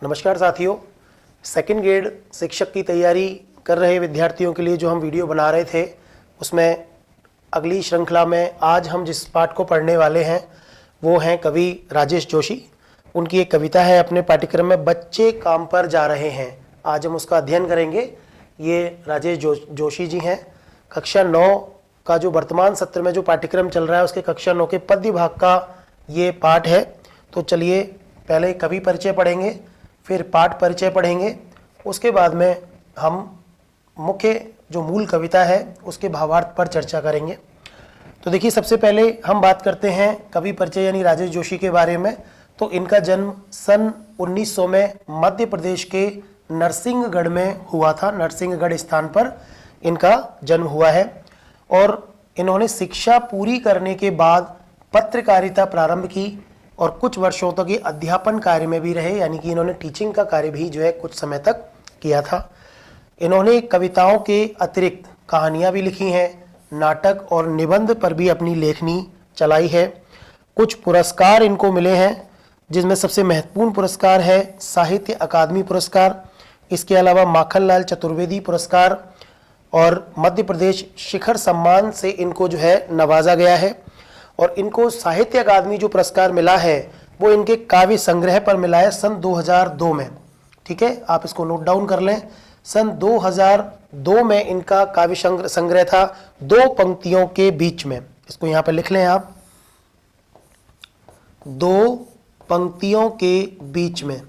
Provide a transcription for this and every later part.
नमस्कार साथियों, second grade शिक्षक की तैयारी कर रहे विद्यार्थियों के लिए जो हम वीडियो बना रहे थे उसमें अगली श्रृंखला में आज हम जिस पाठ को पढ़ने वाले हैं वो हैं कवि राजेश जोशी। उनकी एक कविता है अपने पाठ्यक्रम में, बच्चे काम पर जा रहे हैं। आज हम उसका अध्ययन करेंगे। ये राजेश जोशी जी हैं। कक्षा 9 का जो वर्तमान सत्र में जो पाठ्यक्रम चल रहा है उसके कक्षा 9 के पद्य भाग का ये पाठ है। तो चलिए पहले कवि परिचय पढ़ेंगे, फिर पाठ परिचय पढ़ेंगे, उसके बाद में हम मुख्य जो मूल कविता है उसके भावार्थ पर चर्चा करेंगे। तो देखिए, सबसे पहले हम बात करते हैं कवि परिचय यानी राजेश जोशी के बारे में। तो इनका जन्म सन 1900 में मध्य प्रदेश के नरसिंहगढ़ में हुआ था। नरसिंहगढ़ स्थान पर इनका जन्म हुआ है और इन्होंने शिक्षा पूरी करने के बाद पत्रकारिता प्रारंभ की और कुछ वर्षों तक ये अध्यापन कार्य में भी रहे, यानी कि इन्होंने टीचिंग का कार्य भी जो है कुछ समय तक किया था। इन्होंने कविताओं के अतिरिक्त कहानियाँ भी लिखी हैं, नाटक और निबंध पर भी अपनी लेखनी चलाई है। कुछ पुरस्कार इनको मिले हैं, जिसमें सबसे महत्वपूर्ण पुरस्कार है साहित्य अकादमी पुरस्कार। इसके अलावा माखनलाल चतुर्वेदी पुरस्कार और मध्य प्रदेश शिखर सम्मान से इनको जो है नवाजा गया है। और इनको साहित्य अकादमी जो पुरस्कार मिला है वो इनके काव्य संग्रह पर मिला है सन 2002 में। ठीक है, आप इसको नोट डाउन कर लें। सन 2002 में इनका काव्य संग्रह था, 2 पंक्तियों के बीच में। इसको यहाँ पर लिख लें आप, 2 पंक्तियों के बीच में।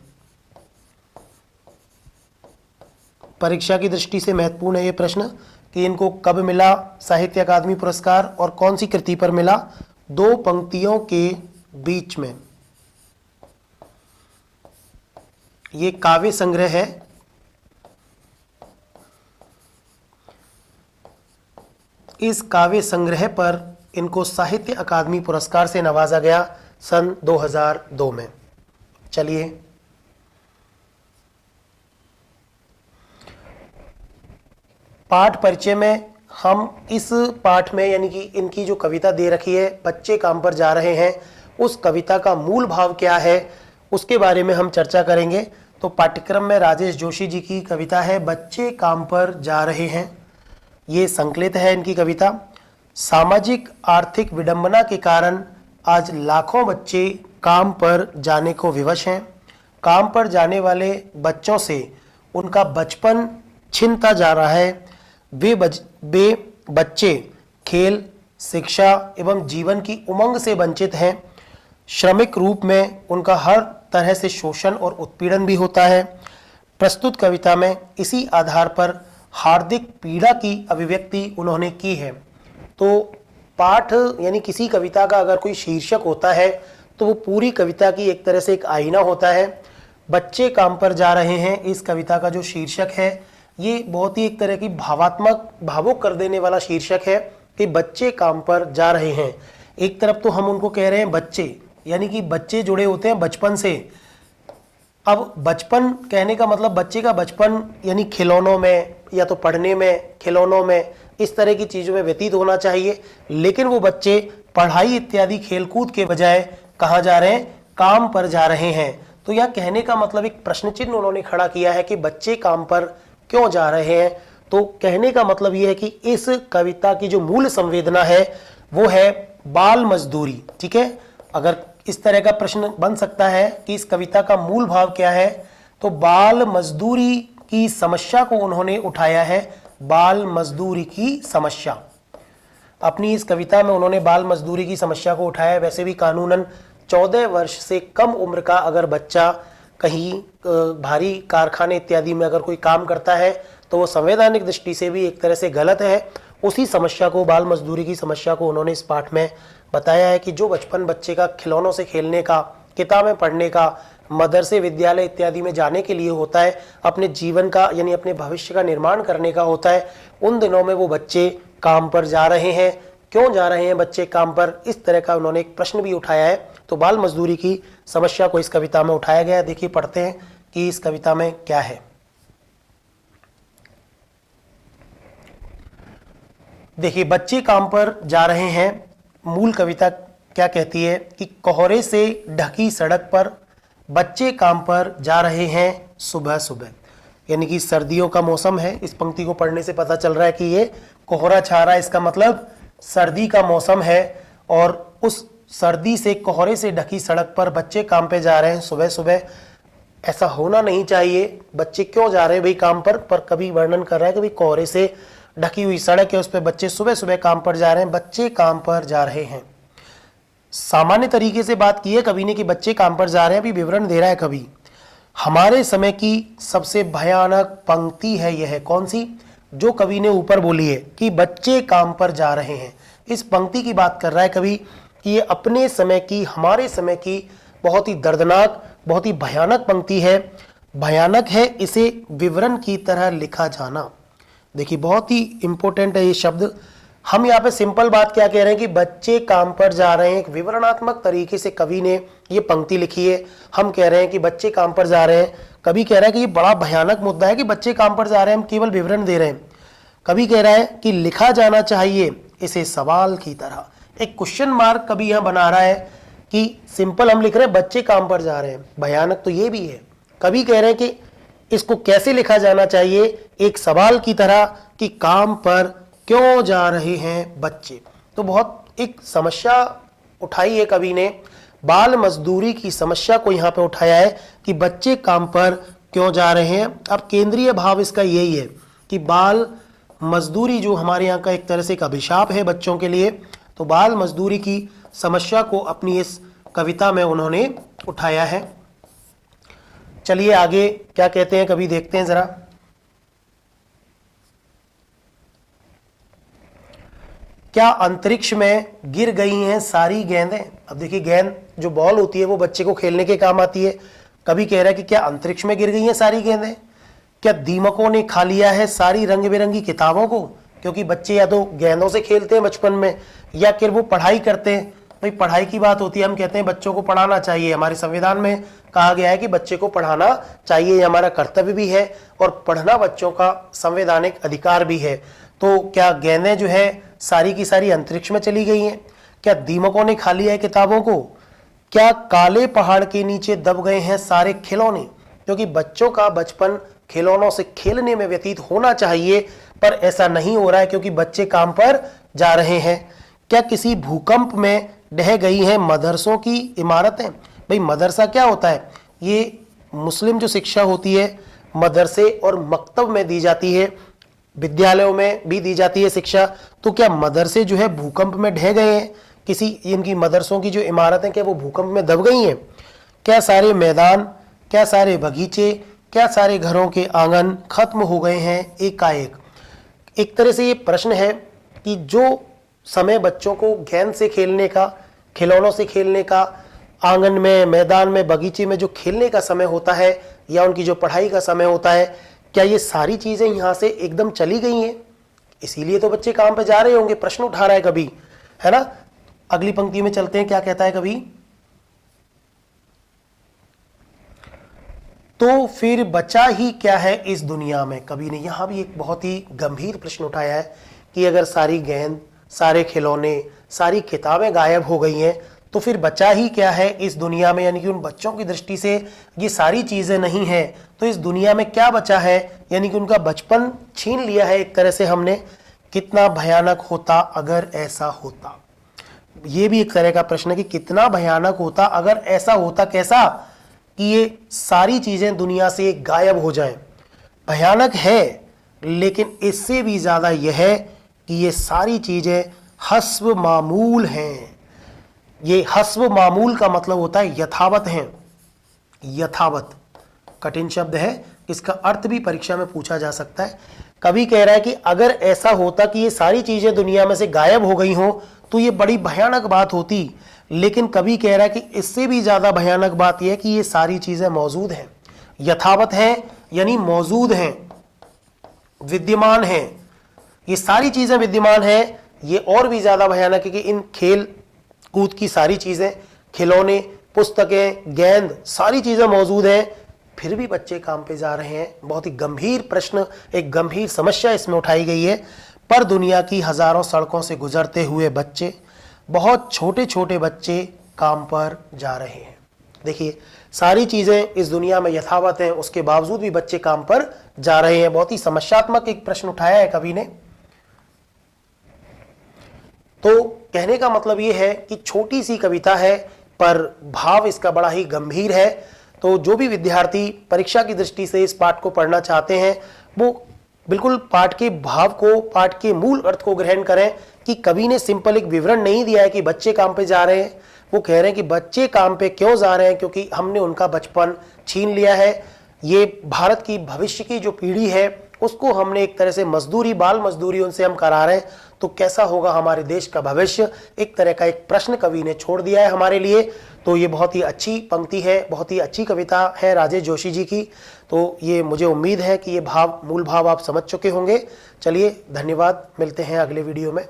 परीक्षा की दृष्टि से महत्वपूर्ण है ये प्रश्न कि इनको कब मिला साहित्य अकादमी पुरस्कार और कौन सी कृति पर मिला। 2 पंक्तियों के बीच में ये काव्य संग्रह है। इस काव्य संग्रह पर इनको साहित्य अकादमी पुरस्कार से नवाजा गया सन 2002 में। चलिए पाठ परिचय में हम इस पाठ में, यानी कि इनकी जो कविता दे रखी है बच्चे काम पर जा रहे हैं, उस कविता का मूल भाव क्या है उसके बारे में हम चर्चा करेंगे। तो पाठ्यक्रम में राजेश जोशी जी की कविता है बच्चे काम पर जा रहे हैं। ये संकलित है इनकी कविता। सामाजिक आर्थिक विडंबना के कारण आज लाखों बच्चे काम पर जाने को विवश हैं। काम पर जाने वाले बच्चों से उनका बचपन छिनता जा रहा है। वे बच्चे खेल, शिक्षा एवं जीवन की उमंग से वंचित हैं। श्रमिक रूप में उनका हर तरह से शोषण और उत्पीड़न भी होता है। प्रस्तुत कविता में इसी आधार पर हार्दिक पीड़ा की अभिव्यक्ति उन्होंने की है। तो पाठ यानी किसी कविता का अगर कोई शीर्षक होता है तो वो पूरी कविता की एक तरह से एक आईना होता है। बच्चे काम पर जा रहे हैं इस कविता का जो शीर्षक है ये बहुत ही एक तरह की भावुक कर देने वाला शीर्षक है कि बच्चे काम पर जा रहे हैं। एक तरफ तो हम उनको कह रहे हैं बच्चे, यानी कि बच्चे जुड़े होते हैं बचपन से। अब बचपन कहने का मतलब बच्चे का बचपन यानी खिलौनों में या तो पढ़ने में, खिलौनों में, इस तरह की चीज़ों में व्यतीत होना चाहिए। लेकिन वो बच्चे पढ़ाई इत्यादि खेलकूद के बजाय कहाँ जा रहे हैं? काम पर जा रहे हैं। तो यह कहने का मतलब एक प्रश्न चिन्ह उन्होंने खड़ा किया है कि बच्चे काम पर क्यों जा रहे हैं। तो कहने का मतलब यह है कि इस कविता की जो मूल संवेदना है वो है बाल मजदूरी। ठीक है, अगर इस तरह का प्रश्न बन सकता है कि इस कविता का मूल भाव क्या है, तो बाल मजदूरी की समस्या को उन्होंने उठाया है। बाल मजदूरी की समस्या अपनी इस कविता में उन्होंने बाल मजदूरी की समस्या को उठाया है। वैसे भी कानूनन 14 वर्ष से कम उम्र का अगर बच्चा कहीं भारी कारखाने इत्यादि में अगर कोई काम करता है तो वो संवैधानिक दृष्टि से भी एक तरह से गलत है। उसी समस्या को, बाल मजदूरी की समस्या को उन्होंने इस पाठ में बताया है कि जो बचपन बच्चे का खिलौनों से खेलने का, किताबें पढ़ने का, मदरसे विद्यालय इत्यादि में जाने के लिए होता है, अपने जीवन का यानी अपने भविष्य का निर्माण करने का होता है, उन दिनों में वो बच्चे काम पर जा रहे हैं। क्यों जा रहे हैं बच्चे काम पर, इस तरह का उन्होंने एक प्रश्न भी उठाया है। तो बाल मजदूरी की समस्या को इस कविता में उठाया गया है। देखिए, पढ़ते हैं कि इस कविता में क्या है। देखिए, बच्चे काम पर जा रहे हैं। मूल कविता क्या कहती है कि कोहरे से ढकी सड़क पर बच्चे काम पर जा रहे हैं सुबह सुबह, यानी कि सर्दियों का मौसम है। इस पंक्ति को पढ़ने से पता चल रहा है कि ये कोहरा छा रहा है, इसका मतलब सर्दी का मौसम है और उस सर्दी से कोहरे से ढकी सड़क पर बच्चे काम पे जा रहे हैं सुबह सुबह। ऐसा होना नहीं चाहिए। बच्चे क्यों जा रहे हैं भाई काम पर कभी वर्णन कर रहा है कि भाई कोहरे से ढकी हुई सड़क है, उस पर बच्चे सुबह सुबह काम पर जा रहे हैं, बच्चे काम पर जा रहे हैं। सामान्य तरीके से बात की है कवि ने कि बच्चे काम पर जा रहे हैं, अभी विवरण दे रहा है कवि। हमारे समय की सबसे भयानक पंक्ति है यह, कौन सी? जो कवि ने ऊपर बोली है कि बच्चे काम पर जा रहे हैं। इस पंक्ति की बात कर रहा है कवि कि ये अपने समय की, हमारे समय की बहुत ही दर्दनाक, बहुत ही भयानक पंक्ति है। भयानक है इसे विवरण की तरह लिखा जाना। देखिए बहुत ही इंपॉर्टेंट है ये शब्द। हम यहाँ पे सिंपल बात क्या कह रहे हैं कि बच्चे काम पर जा रहे हैं, एक विवरणात्मक तरीके से कवि ने ये पंक्ति लिखी है। हम कह रहे हैं कि बच्चे काम पर जा रहे हैं। कवि कह रहा है कि ये बड़ा भयानक मुद्दा है कि बच्चे काम पर जा रहे हैं, हम केवल विवरण दे रहे हैं। कवि कह रहा है कि लिखा जाना चाहिए इसे सवाल की तरह। एक क्वेश्चन मार्क कवि यहाँ बना रहा है कि सिंपल हम लिख रहे हैं बच्चे काम पर जा रहे हैं, भयानक तो ये भी है। कवि कह रहे हैं कि इसको कैसे लिखा जाना चाहिए, एक सवाल की तरह कि काम पर क्यों जा रहे हैं बच्चे। तो बहुत एक समस्या उठाई है कवि ने, बाल मजदूरी की समस्या को यहाँ पे उठाया है कि बच्चे काम पर क्यों जा रहे हैं। अब केंद्रीय भाव इसका यही है कि बाल मजदूरी जो हमारे यहाँ का एक तरह से एक अभिशाप है बच्चों के लिए, तो बाल मजदूरी की समस्या को अपनी इस कविता में उन्होंने उठाया है। चलिए आगे क्या कहते हैं कवि, देखते हैं जरा। क्या अंतरिक्ष में गिर गई हैं सारी गेंदें? अब देखिए गेंद जो बॉल होती है वो बच्चे को खेलने के काम आती है। कवि कह रहा है कि क्या अंतरिक्ष में गिर गई हैं सारी गेंदें? क्या दीमकों ने खा लिया है सारी रंग बिरंगी किताबों को? क्योंकि बच्चे या तो गेंदों से खेलते हैं बचपन में या फिर वो पढ़ाई करते हैं। भाई पढ़ाई की बात होती है, हम कहते हैं बच्चों को पढ़ाना चाहिए। हमारे संविधान में कहा गया है कि बच्चे को पढ़ाना चाहिए, ये हमारा कर्तव्य भी है और पढ़ना बच्चों का संवैधानिक अधिकार भी है। तो क्या गेंदें जो है सारी की सारी अंतरिक्ष में चली गई हैं? क्या दीमकों ने खा लिया है किताबों को? क्या काले पहाड़ के नीचे दब गए हैं सारे खिलौने? क्योंकि बच्चों का बचपन खिलौनों से खेलने में व्यतीत होना चाहिए, पर ऐसा नहीं हो रहा है क्योंकि बच्चे काम पर जा रहे हैं। क्या किसी भूकंप में ढह गई हैं मदरसों की इमारतें? भाई मदरसा क्या होता है? ये मुस्लिम जो शिक्षा होती है मदरसे और मकतब में दी जाती है, विद्यालयों में भी दी जाती है शिक्षा। तो क्या मदरसे जो है भूकंप में ढह गए हैं? किसी इनकी मदरसों की जो इमारतें क्या वो भूकंप में दब गई हैं? क्या सारे मैदान, क्या सारे बगीचे, क्या सारे घरों के आंगन खत्म हो गए हैं एकाएक? एक तरह से ये प्रश्न है कि जो समय बच्चों को गेंद से खेलने का, खिलौनों से खेलने का, आंगन में, मैदान में, बगीचे में जो खेलने का समय होता है या उनकी जो पढ़ाई का समय होता है, क्या ये सारी चीजें यहाँ से एकदम चली गई हैं? इसीलिए तो बच्चे काम पे जा रहे होंगे, प्रश्न उठा रहा है कवि, है ना। अगली पंक्ति में चलते हैं, क्या कहता है कवि। तो फिर बचा ही क्या है इस दुनिया में? कवि ने यहां भी एक बहुत ही गंभीर प्रश्न उठाया है कि अगर सारी गेंद, सारे खिलौने, सारी किताबें गायब हो गई हैं तो फिर बचा ही क्या है इस दुनिया में? यानी कि उन बच्चों की दृष्टि से ये सारी चीजें नहीं है तो इस दुनिया में क्या बचा है? यानी कि उनका बचपन छीन लिया है एक तरह से हमने। कितना भयानक होता अगर ऐसा होता, ये भी एक तरह का प्रश्न है कि कितना भयानक होता अगर ऐसा होता। कैसा? कि ये सारी चीजें दुनिया से गायब हो जाएं। भयानक है, लेकिन इससे भी ज्यादा यह है कि ये सारी चीजें हस्ब मामूल हैं। ये हस्ब मामूल का मतलब होता है यथावत हैं। यथावत कठिन शब्द है, इसका अर्थ भी परीक्षा में पूछा जा सकता है। कवि कह रहा है कि अगर ऐसा होता कि ये सारी चीजें दुनिया में से गायब हो गई हों तो ये बड़ी भयानक बात होती, लेकिन कवि कह रहा है कि इससे भी ज्यादा भयानक बात यह है कि ये सारी चीजें मौजूद हैं, यथावत हैं, यानी मौजूद हैं, विद्यमान हैं। ये सारी चीजें विद्यमान हैं। ये और भी ज्यादा भयानक है कि इन खेल कूद की सारी चीजें, खिलौने, पुस्तकें, गेंद, सारी चीजें मौजूद हैं, फिर भी बच्चे काम पे जा रहे हैं। बहुत ही गंभीर प्रश्न, एक गंभीर समस्या इसमें उठाई गई है। पर दुनिया की हजारों सड़कों से गुजरते हुए बच्चे, बहुत छोटे छोटे बच्चे काम पर जा रहे हैं। देखिए सारी चीजें इस दुनिया में यथावत हैं, उसके बावजूद भी बच्चे काम पर जा रहे हैं। बहुत ही समस्यात्मक एक प्रश्न उठाया है कवि ने। तो कहने का मतलब यह है कि छोटी सी कविता है पर भाव इसका बड़ा ही गंभीर है। तो जो भी विद्यार्थी परीक्षा की दृष्टि से इस पाठ को पढ़ना चाहते हैं वो बिल्कुल पाठ के भाव को, पाठ के मूल अर्थ को ग्रहण करें कि कवि ने सिंपल एक विवरण नहीं दिया है कि बच्चे काम पे जा रहे हैं। वो कह रहे हैं कि बच्चे काम पे क्यों जा रहे हैं, क्योंकि हमने उनका बचपन छीन लिया है। ये भारत की भविष्य की जो पीढ़ी है उसको हमने एक तरह से मजदूरी, बाल मजदूरी उनसे हम करा रहे हैं। तो कैसा होगा हमारे देश का भविष्य, एक तरह का एक प्रश्न कवि ने छोड़ दिया है हमारे लिए। तो ये बहुत ही अच्छी पंक्ति है, बहुत ही अच्छी कविता है राजेश जोशी जी की। तो ये मुझे उम्मीद है कि ये भाव, मूल भाव आप समझ चुके होंगे। चलिए धन्यवाद, मिलते हैं अगले वीडियो में।